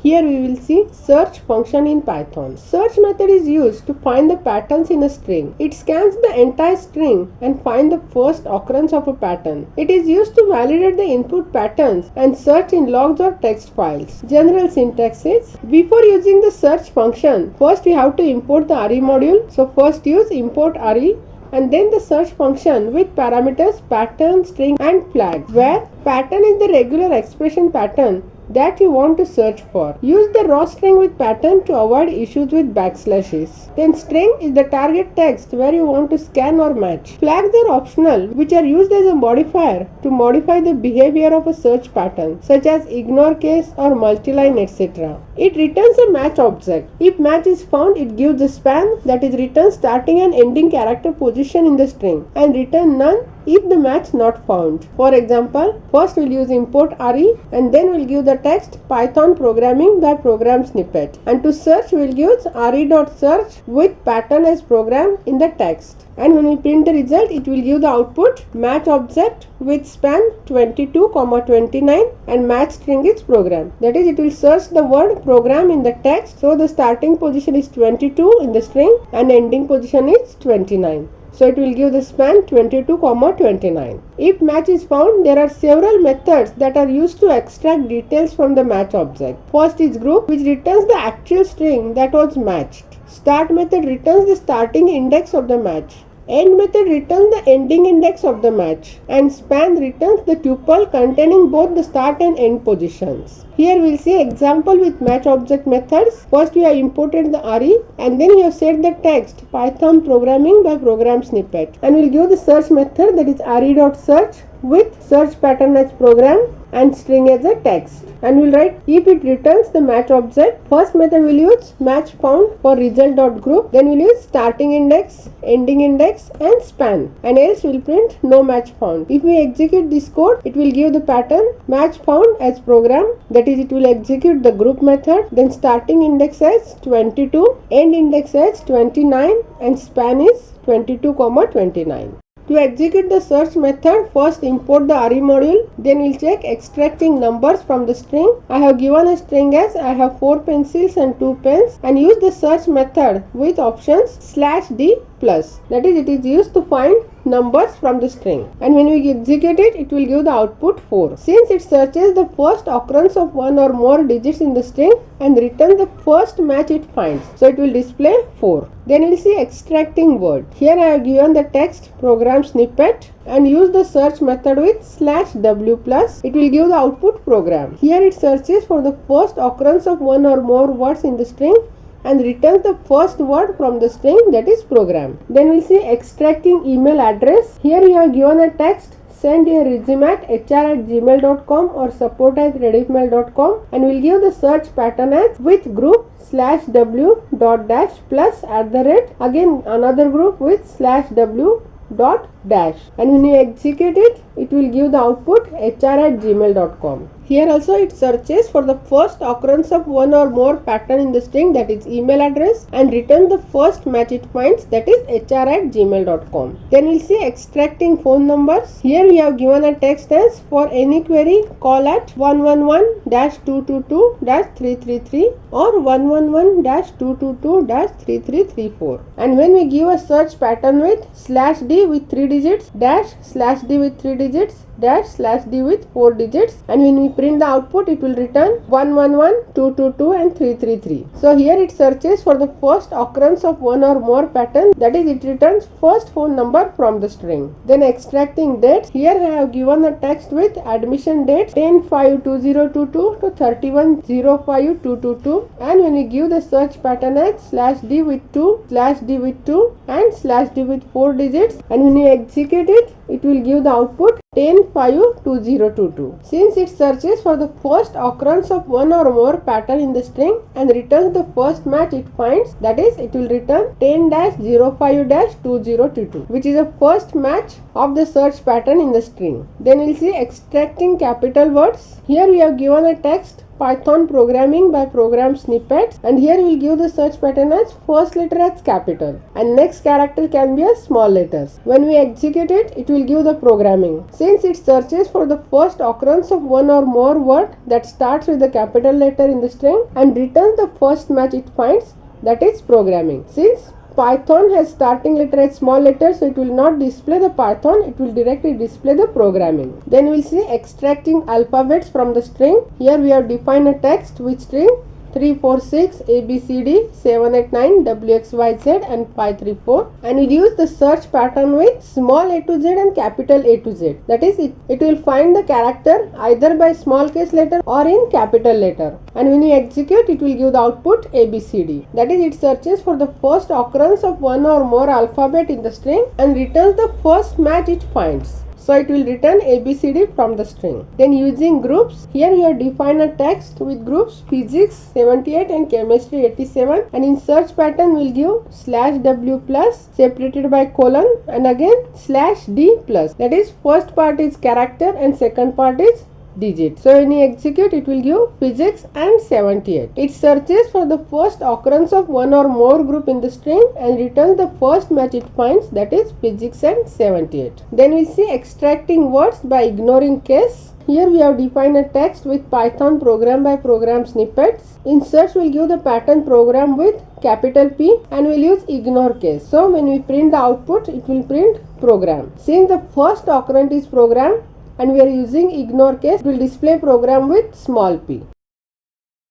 Here we will see search function in Python. Search method is used to find the patterns in a string. It scans the entire string and finds the first occurrence of a pattern. It is used to validate the input patterns and search in logs or text files. General syntax is, before using the search function, first we have to import the RE module. So first use import RE and then the search function with parameters pattern, string and flag, where pattern is the regular expression pattern that you want to search for. Use the raw string with pattern to avoid issues with backslashes. Then string is the target text where you want to scan or match. Flags are optional, which are used as a modifier to modify the behavior of a search pattern, such as ignore case or multiline, etc. It returns a match object. If match is found, it gives a span, that is return starting and ending character position in the string, and return none if the match not found. For example, first we'll use import RE and then we'll give the text Python programming by program snippet, and to search we'll use re.search with pattern as program in the text, and when we print the result it will give the output match object with span 22, 29 and match string is program. That is, it will search the word program in the text, so the starting position is 22 in the string and ending position is 29. So it will give the span 22, 29. If match is found, there are several methods that are used to extract details from the match object. First is group, which returns the actual string that was matched. Start method returns the starting index of the match. End method returns the ending index of the match, and span returns the tuple containing both the start and end positions. Here we will see example with match object methods. First we have imported the RE and then we have set the text Python programming by program snippet, and we will give the search method, that is re.search with search pattern as program and string as a text, and we'll write if it returns the match object. First method will use match found for result.group, then we'll use starting index, ending index and span, and else we'll print no match found. If we execute this code, it will give the pattern match found as program, that is, it will execute the group method, then starting index as 22, end index as 29 and span is 22, 29. To execute the search method, first import the RE module, then we'll check extracting numbers from the string. I have given a string as I have 4 pencils and 2 pens, and use the search method with options /d plus, that is, it is used to find numbers from the string, and when we execute it, it will give the output 4. Since it searches the first occurrence of one or more digits in the string and returns the first match it finds, so it will display 4. Then we will see extracting word. Here I have given the text program snippet and use the search method with /w plus. It will give the output program. Here it searches for the first occurrence of one or more words in the string and returns the first word from the string, that is program. Then we'll see extracting email address. Here you have given a text send your resume at hr@gmail.com or support@rediffmail.com, and we'll give the search pattern as with group /w dot dash plus @ again another group with /w dot dash, and when you execute it, it will give the output hr@gmail.com. Here also it searches for the first occurrence of one or more pattern in the string, that is email address, and returns the first match it finds, that is hr@gmail.com. Then we'll see extracting phone numbers. Here we have given a text as for any query call at 111-222-3333 or 111-222-3334, and when we give a search pattern with /d with 3 digits /d with 3 digits /d with 4 digits, and when we print the output, it will return 111, 222 and 333. So here it searches for the first occurrence of one or more pattern, that is, it returns first phone number from the string. Then extracting dates. Here I have given a text with admission date 10/5/2022 to 31/05/222, and when we give the search pattern as /d with 2 /d with 2 and /d with 4 digits, and when you execute it, it will give the output 10/5/2022. Since it searches for the first occurrence of one or more pattern in the string and returns the first match it finds, that is, it will return 10-05-2022, which is the first match of the search pattern in the string. Then we'll see extracting capital words. Here we have given a text Python programming by program snippets, and here we will give the search pattern as first letter as capital and next character can be a small letters. When we execute it, it will give the programming. Since it searches for the first occurrence of one or more word that starts with the capital letter in the string and returns the first match it finds, that is programming. Since Python has starting letter as small letter, so it will not display the Python, it will directly display the programming. Then we will see extracting alphabets from the string. Here we have defined a text with string 346 ABCD 789 WXYZ and 534, and we use the search pattern with small a to z and capital A to z. That is, it will find the character either by small case letter or in capital letter, and when you execute it will give the output ABCD. That is, it searches for the first occurrence of one or more alphabet in the string and returns the first match it finds. So it will return ABCD from the string. Then using groups, here we have defined a text with groups physics 78 and chemistry 87, and in search pattern we will give /w plus separated by colon and again /d plus. That is, first part is character and second part is digit. So when you execute, it will give physics and 78. It searches for the first occurrence of one or more group in the string and returns the first match it finds, that is physics and 78. Then we see extracting words by ignoring case. Here we have defined a text with Python program by program snippets. In search we will give the pattern program with capital P and we will use ignore case. So when we print the output, it will print program. Since the first occurrence is program and we are using ignore case, it will display program with small p.